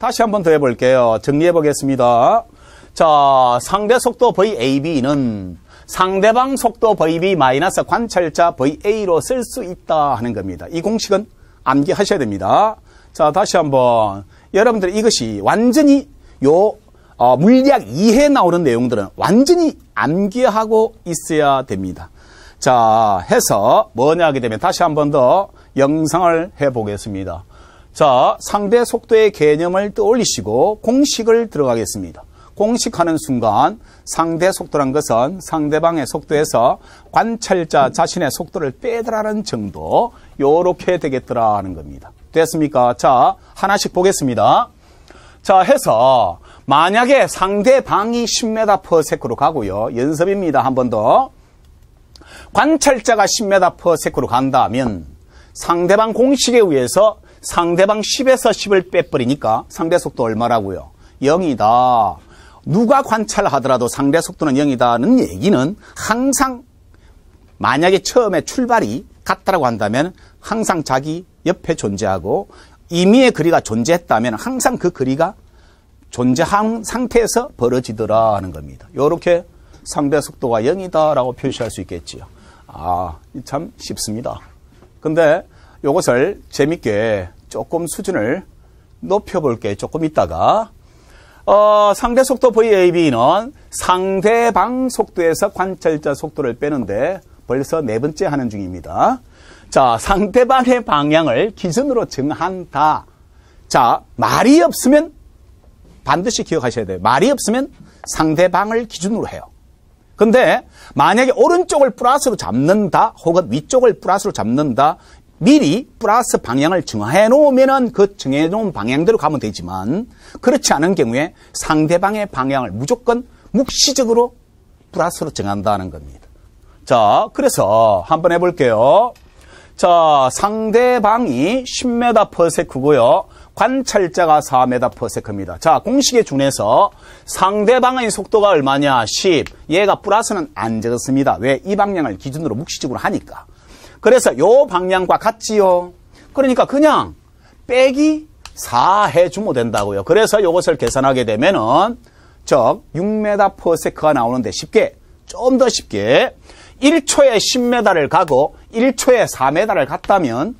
다시 한번 더 해볼게요. 정리해 보겠습니다. 자, 상대 속도 VAB는 상대방 속도 VB 마이너스 관찰자 VA로 쓸 수 있다 하는 겁니다. 이 공식은 암기하셔야 됩니다. 자, 다시 한번. 여러분들 이것이 완전히 물리학 2에 나오는 내용들은 완전히 암기하고 있어야 됩니다. 자, 해서 뭐냐 하게 되면 다시 한번 더 영상을 해보겠습니다. 자, 상대 속도의 개념을 떠올리시고 공식을 들어가겠습니다. 공식하는 순간 상대 속도란 것은 상대방의 속도에서 관찰자 자신의 속도를 빼더라는 정도, 요렇게 되겠더라 하는 겁니다. 됐습니까? 자, 하나씩 보겠습니다. 자, 해서 만약에 상대방이 10m/s로 가고요. 연습입니다. 한 번 더. 관찰자가 10m/s로 간다면 상대방 공식에 의해서 상대방 10에서 10을 빼버리니까 상대 속도 얼마라고요? 0이다. 누가 관찰하더라도 상대 속도는 0이다는 얘기는 항상 만약에 처음에 출발이 같다라고 한다면 항상 자기 옆에 존재하고 임의의 거리가 존재했다면 항상 그 거리가 존재한 상태에서 벌어지더라 하는 겁니다. 이렇게 상대 속도가 0이다라고 표시할 수 있겠지요. 아, 참 쉽습니다. 근데 이것을 재밌게 조금 수준을 높여볼게. 조금 있다가 상대 속도 VAB는 상대방 속도에서 관찰자 속도를 빼는데 벌써 네 번째 하는 중입니다. 자, 상대방의 방향을 기준으로 정한다. 자, 말이 없으면 반드시 기억하셔야 돼요. 말이 없으면 상대방을 기준으로 해요. 근데 만약에 오른쪽을 플러스로 잡는다 혹은 위쪽을 플러스로 잡는다, 미리 플러스 방향을 정해 놓으면은 그 정해 놓은 방향대로 가면 되지만 그렇지 않은 경우에 상대방의 방향을 무조건 묵시적으로 플러스로 정한다는 겁니다. 자, 그래서 한번 해볼게요. 자, 상대방이 10m/s고요. 관찰자가 4m/s입니다. 자, 공식에 준해서 상대방의 속도가 얼마냐? 10. 얘가 플러스는 안 적었습니다. 왜? 이 방향을 기준으로 묵시적으로 하니까. 그래서 요 방향과 같지요. 그러니까 그냥 빼기 4 해주면 된다고요. 그래서 요것을 계산하게 되면은 즉 6m/s가 나오는데 쉽게, 좀 더 쉽게 1초에 10m를 가고 1초에 4m를 갔다면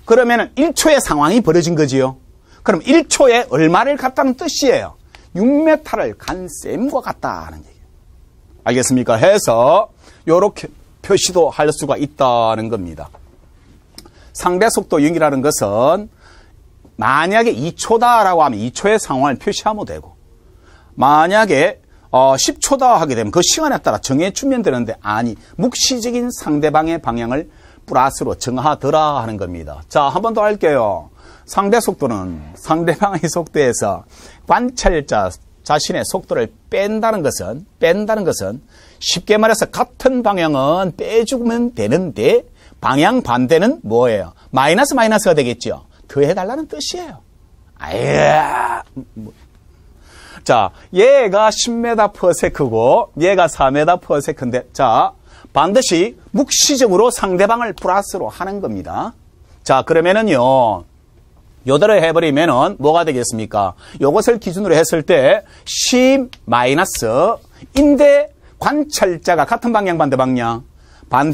그러면은 1초의 상황이 벌어진 거지요. 그럼 1초에 얼마를 갔다는 뜻이에요? 6m를 간 셈과 같다는 얘기예요. 알겠습니까? 해서 요렇게 표시도 할 수가 있다는 겁니다. 상대 속도 0이라는 것은 만약에 2초다라고 하면 2초의 상황을 표시하면 되고, 만약에 10초다 하게 되면 그 시간에 따라 정해주면 되는데, 아니, 묵시적인 상대방의 방향을 플러스로 정하더라 하는 겁니다. 자, 한 번 더 할게요. 상대 속도는 상대방의 속도에서 관찰자 자신의 속도를 뺀다는 것은 쉽게 말해서 같은 방향은 빼주면 되는데 방향 반대는 뭐예요? 마이너스가 되겠죠. 더해달라는 뜻이에요. 자, 얘가 10m/s고 얘가 4m/s인데 자, 반드시 묵시적으로 상대방을 플러스로 하는 겁니다. 자, 그러면은요, 요대로 해버리면은 뭐가 되겠습니까? 요것을 기준으로 했을 때 10-인데 관찰자가 같은 방향 반대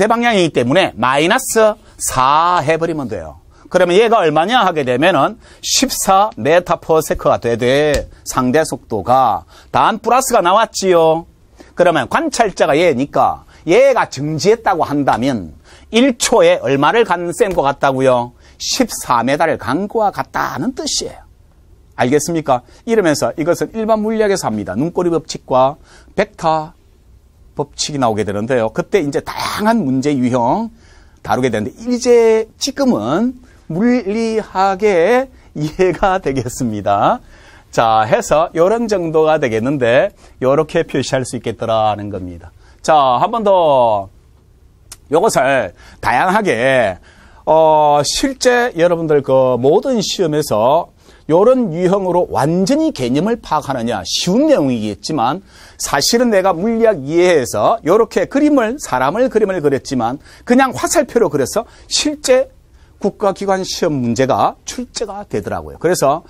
방향이기 때문에 -4 해버리면 돼요. 그러면 얘가 얼마냐 하게 되면은 14m/s가 되되 상대 속도가 단 플러스가 나왔지요. 그러면 관찰자가 얘니까 얘가 정지했다고 한다면 1초에 얼마를 간 셈과 같다고요? 14m를 간 거와 같다는 뜻이에요. 알겠습니까? 이러면서 이것은 일반 물리학에서 합니다. 눈꼬리 법칙과 벡터 법칙이 나오게 되는데요. 그때 이제 다양한 문제 유형 다루게 되는데 이제 지금은 물리학의 이해가 되겠습니다. 자, 해서 이런 정도가 되겠는데 이렇게 표시할 수 있겠더라는 겁니다. 자, 한 번 더 이것을 다양하게 실제 여러분들 그 모든 시험에서 이런 유형으로 완전히 개념을 파악하느냐 쉬운 내용이겠지만 사실은 내가 물리학 이해해서 이렇게 사람을 그림을 그렸지만 그냥 화살표로 그려서 실제 국가기관 시험 문제가 출제가 되더라고요. 그래서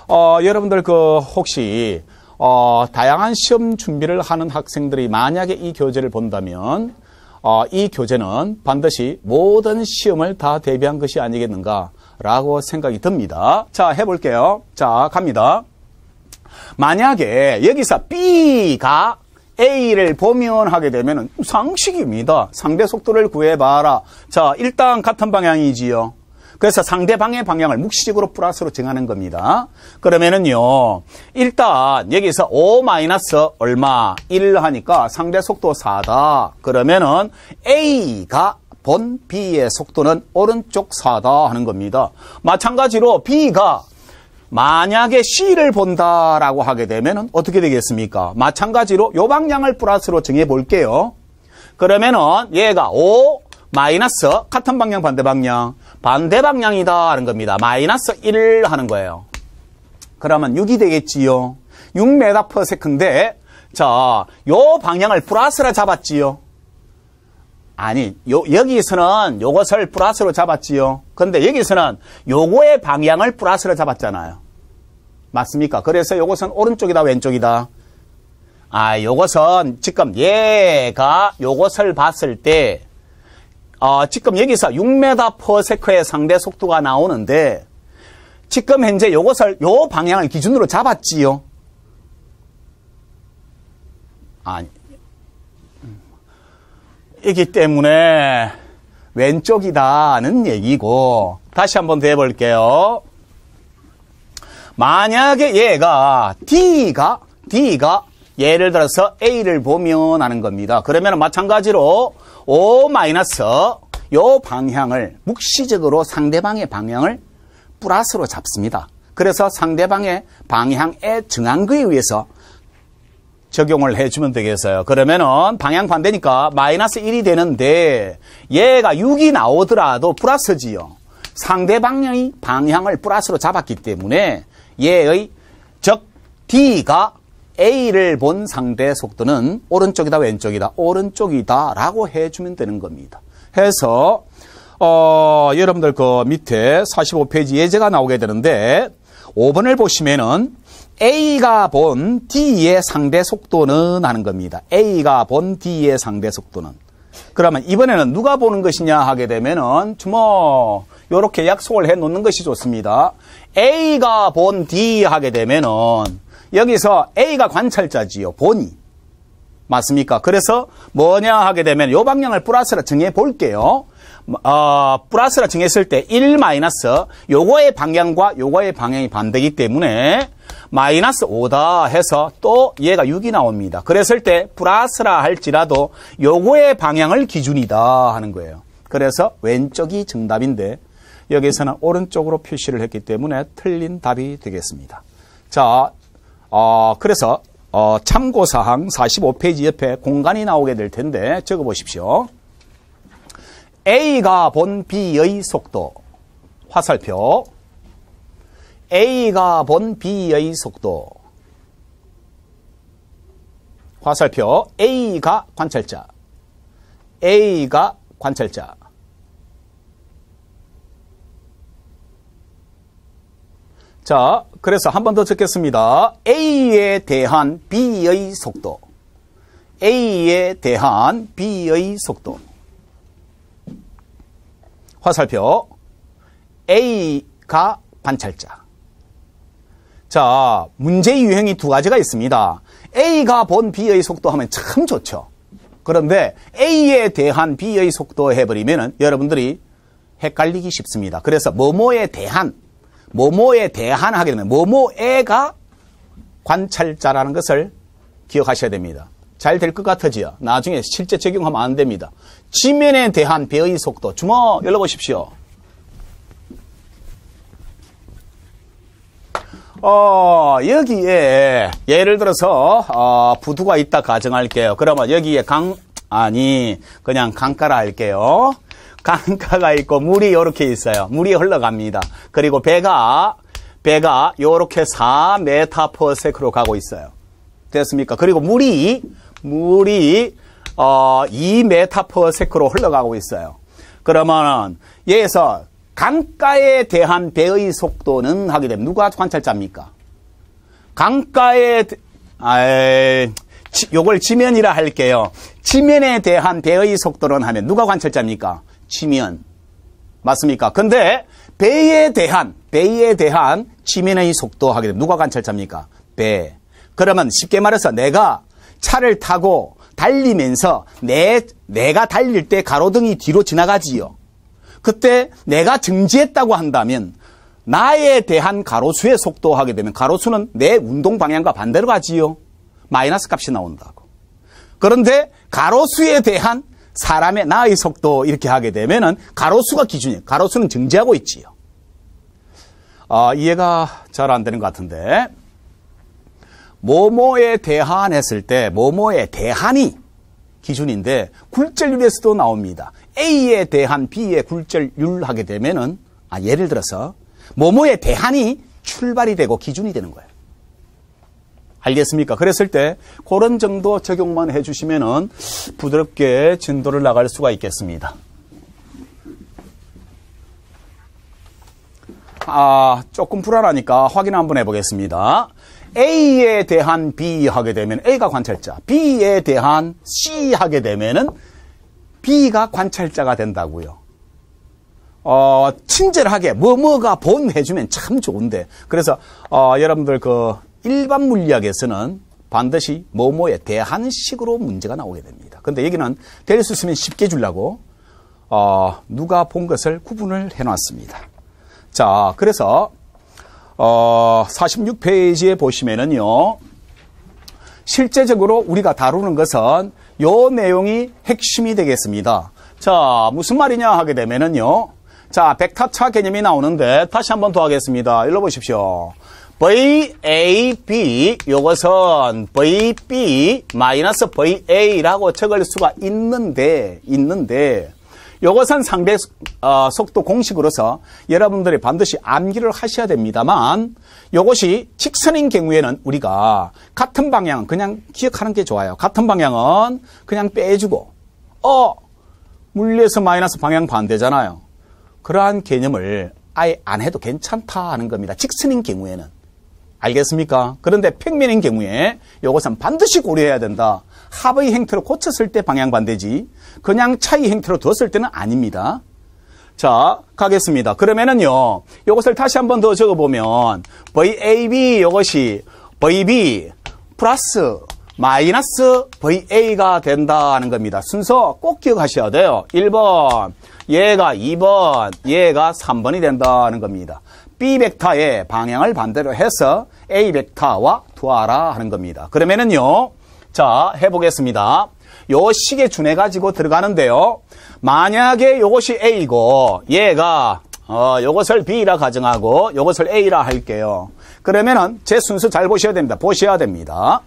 여러분들 혹시 다양한 시험 준비를 하는 학생들이 만약에 이 교재를 본다면 이 교재는 반드시 모든 시험을 다 대비한 것이 아니겠는가라고 생각이 듭니다. 자, 해볼게요. 자, 갑니다. 만약에 여기서 B가 A를 보면 하게 되면 상식입니다. 상대 속도를 구해봐라. 자, 일단 같은 방향이지요. 그래서 상대방의 방향을 묵시적으로 플러스로 정하는 겁니다. 그러면은요, 일단 여기서 5 마이너스 얼마? 1 하니까 상대 속도 4다. 그러면은 A가 본 B의 속도는 오른쪽 4다 하는 겁니다. 마찬가지로 B가 만약에 C를 본다라고 하게 되면 어떻게 되겠습니까? 마찬가지로 요 방향을 플러스로 정해 볼게요. 그러면은 얘가 5 마이너스 같은 방향 반대 방향이다 하는 겁니다. 마이너스 1 하는 거예요. 그러면 6이 되겠지요. 6m/s인데 자, 요 방향을 플러스로 잡았지요. 아니, 여기서는 요것을 플러스로 잡았지요. 근데 여기서는 요거의 방향을 플러스로 잡았잖아요. 맞습니까? 그래서 요것은 오른쪽이다, 왼쪽이다? 요것은 지금 얘가 요것을 봤을 때, 지금 여기서 6m/s의 상대 속도가 나오는데, 지금 현재 요것을, 요 방향을 기준으로 잡았지요. 이기 때문에 왼쪽이다는 얘기고, 다시 한번 더 해볼게요. 만약에 얘가 D가 예를 들어서 A를 보면 하는 겁니다. 그러면 마찬가지로 5 마이너스 요 방향을 묵시적으로 상대방의 방향을 플러스로 잡습니다. 그래서 상대방의 방향에 정한 거에 의해서 적용을 해주면 되겠어요. 그러면은 방향 반대니까 마이너스 1이 되는데 얘가 6이 나오더라도 플러스지요. 상대방의 방향을 플러스로 잡았기 때문에 얘의 즉 D가 A를 본 상대 속도는 오른쪽이다, 왼쪽이다? 오른쪽이다 라고 해주면 되는 겁니다. 해서 여러분들 그 밑에 45페이지 예제가 나오게 되는데 5번을 보시면은 A가 본 D의 상대 속도는 하는 겁니다. A가 본 D의 상대 속도는. 그러면 이번에는 누가 보는 것이냐 하게 되면은 요렇게 약속을 해 놓는 것이 좋습니다. A가 본 D 하게 되면은 여기서 A가 관찰자지요. 본이. 맞습니까? 그래서 뭐냐 하게 되면 요 방향을 플러스로 정해 볼게요. 플러스로 정했을 때 1 마이너스 요거의 방향과 요거의 방향이 반대이기 때문에 마이너스 5다 해서 또 얘가 6이 나옵니다. 그랬을 때 플러스라 할지라도 요거의 방향을 기준이다 하는 거예요. 그래서 왼쪽이 정답인데 여기서는 오른쪽으로 표시를 했기 때문에 틀린 답이 되겠습니다. 자, 그래서 참고사항 45페이지 옆에 공간이 나오게 될 텐데 적어보십시오. A가 본 B의 속도, 화살표. A가 본 B의 속도, 화살표. A가 관찰자, A가 관찰자. 자, 그래서 한 번 더 적겠습니다. A에 대한 B의 속도, A에 대한 B의 속도. 화살표. A가 관찰자. 자, 문제 유형이 두 가지가 있습니다. A가 본 B의 속도 하면 참 좋죠. 그런데 A에 대한 B의 속도 해버리면 여러분들이 헷갈리기 쉽습니다. 그래서 뭐뭐에 대한 하게 되면 뭐뭐에가 관찰자라는 것을 기억하셔야 됩니다. 잘 될 것 같아지요. 나중에 실제 적용하면 안 됩니다. 지면에 대한 배의 속도. 주모 열어보십시오. 여기에 예를 들어서 부두가 있다 가정할게요. 그러면 여기에 그냥 강가라 할게요. 강가가 있고 물이 이렇게 있어요. 물이 흘러갑니다. 그리고 배가 요렇게 4m/s로 가고 있어요. 됐습니까? 그리고 물이 2m/s로 흘러가고 있어요. 그러면 여기서 강가에 대한 배의 속도는 하게 되면 누가 관찰자입니까? 강가에 요걸 지면이라 할게요. 지면에 대한 배의 속도는 하면 누가 관찰자입니까? 지면. 맞습니까? 근데 배에 대한 지면의 속도 하게 되면 누가 관찰자입니까? 배. 그러면 쉽게 말해서 내가 차를 타고 달리면서 내가 달릴 때 가로등이 뒤로 지나가지요. 그때 내가 정지했다고 한다면 나에 대한 가로수의 속도 하게 되면 가로수는 내 운동 방향과 반대로 가지요. 마이너스 값이 나온다고. 그런데 가로수에 대한 사람의 나의 속도 이렇게 하게 되면은 가로수가 기준이에요. 가로수는 정지하고 있지요. 이해가 잘 안 되는 것 같은데 뭐뭐에 대한 했을 때 뭐뭐에 대한이 기준인데 굴절률에서도 나옵니다. A에 대한 B의 굴절률 하게 되면은 예를 들어서 뭐뭐에 대한이 출발이 되고 기준이 되는 거예요. 알겠습니까? 그랬을 때 그런 정도 적용만 해주시면은 부드럽게 진도를 나갈 수가 있겠습니다. 조금 불안하니까 확인 한번 해보겠습니다. A에 대한 B 하게 되면 A가 관찰자, B에 대한 C 하게 되면은 B가 관찰자가 된다고요. 친절하게 뭐뭐가 본 해주면 참 좋은데 그래서 여러분들 그 일반 물리학에서는 반드시 뭐뭐에 대한 식으로 문제가 나오게 됩니다. 근데 여기는 될 수 있으면 쉽게 주려고 누가 본 것을 구분을 해놨습니다. 자, 그래서 46페이지에 보시면은요, 실제적으로 우리가 다루는 것은 요 내용이 핵심이 되겠습니다. 자, 무슨 말이냐 하게 되면은요, 자, 벡터차 개념이 나오는데 다시 한번 더 하겠습니다. 일로 보십시오. VAB 요것은 VB 마이너스 VA라고 적을 수가 있는데 요것은 상대 속도 공식으로서 여러분들이 반드시 암기를 하셔야 됩니다만 요것이 직선인 경우에는 우리가 같은 방향은 그냥 기억하는 게 좋아요. 같은 방향은 그냥 빼주고 물리에서 마이너스 방향 반대잖아요. 그러한 개념을 아예 안 해도 괜찮다 하는 겁니다. 직선인 경우에는. 알겠습니까? 그런데 평면인 경우에 이것은 반드시 고려해야 된다. 합의 행태로 고쳤을 때 방향 반대지 그냥 차이 행태로 뒀을 때는 아닙니다. 자, 가겠습니다. 그러면은요, 이것을 다시 한번 더 적어보면 VAB 이것이 VB 플러스 마이너스 VA가 된다는 겁니다. 순서 꼭 기억하셔야 돼요. 1번, 얘가 2번, 얘가 3번이 된다는 겁니다. B 벡터의 방향을 반대로 해서 A 벡터와 두어라 하는 겁니다. 그러면은요, 자, 해보겠습니다. 요 식에 준해 가지고 들어가는데요. 만약에 요것이 A고 얘가 요것을 B라 가정하고 요것을 A라 할게요. 그러면은 제 순서 잘 보셔야 됩니다. 보셔야 됩니다.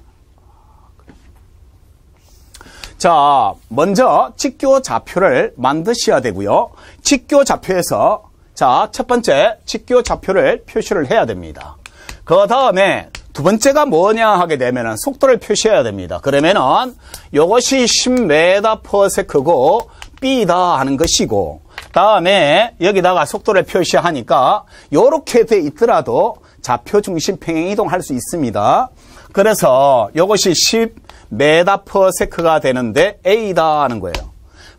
자, 먼저 직교 좌표를 만드셔야 되고요. 직교 좌표에서 자, 첫 번째 직교 좌표를 표시를 해야 됩니다. 그 다음에 두 번째가 뭐냐 하게 되면은 속도를 표시해야 됩니다. 그러면은 요것이 10m/s고 B다 하는 것이고, 다음에 여기다가 속도를 표시하니까 요렇게 돼 있더라도 좌표 중심 평행 이동할 수 있습니다. 그래서 요것이 10m/s가 되는데 A다 하는 거예요.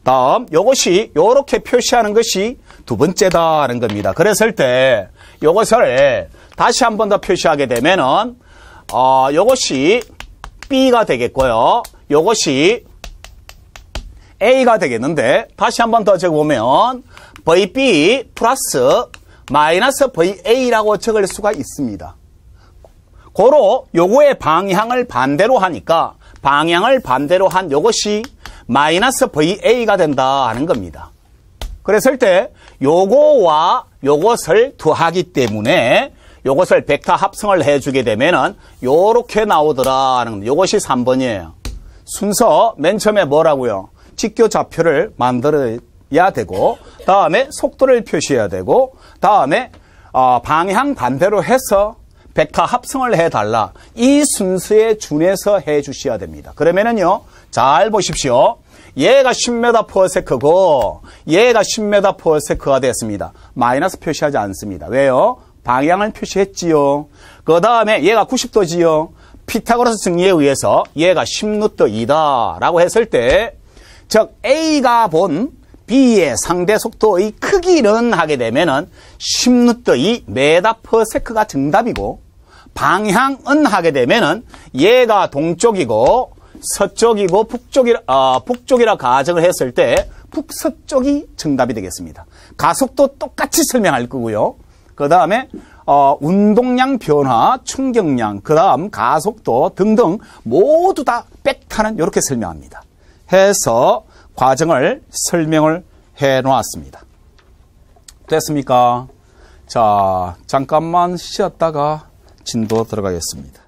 다음 요것이 요렇게 표시하는 것이 두 번째다 하는 겁니다. 그랬을 때 요것을 다시 한 번 더 표시하게 되면은 요것이 B가 되겠고요. 요것이 A가 되겠는데 다시 한 번 더 적어보면 VB 플러스 마이너스 VA라고 적을 수가 있습니다. 고로 요거의 방향을 반대로 하니까 방향을 반대로 한 요것이 마이너스 VA가 된다 하는 겁니다. 그랬을 때 요거와 요것을 더하기 때문에 요것을 벡터 합성을 해주게 되면은 요렇게 나오더라는 요것이 3번이에요. 순서 맨 처음에 뭐라고요? 직교 좌표를 만들어야 되고, 다음에 속도를 표시해야 되고, 다음에 방향 반대로 해서 벡터 합성을 해달라. 이 순서에 준해서 해주셔야 됩니다. 그러면은요, 잘 보십시오. 얘가 10m/s고 얘가 10m/s가 됐습니다. 마이너스 표시하지 않습니다. 왜요? 방향을 표시했지요. 그 다음에 얘가 90도지요. 피타고라스 정리에 의해서 얘가 10루트 2다라고 했을 때, 즉 A가 본 B의 상대 속도의 크기는 하게 되면은 10루트 2 메다/세컨드가 정답이고, 방향은 하게 되면은 얘가 동쪽이고 서쪽이고 북쪽이라 가정을 했을 때 북서쪽이 정답이 되겠습니다. 가속도 똑같이 설명할 거고요. 그 다음에 운동량 변화, 충격량, 그 다음 가속도 등등 모두 다 벡터는 이렇게 설명합니다. 해서 과정을 설명을 해 놓았습니다. 됐습니까? 자, 잠깐만 쉬었다가 진도 들어가겠습니다.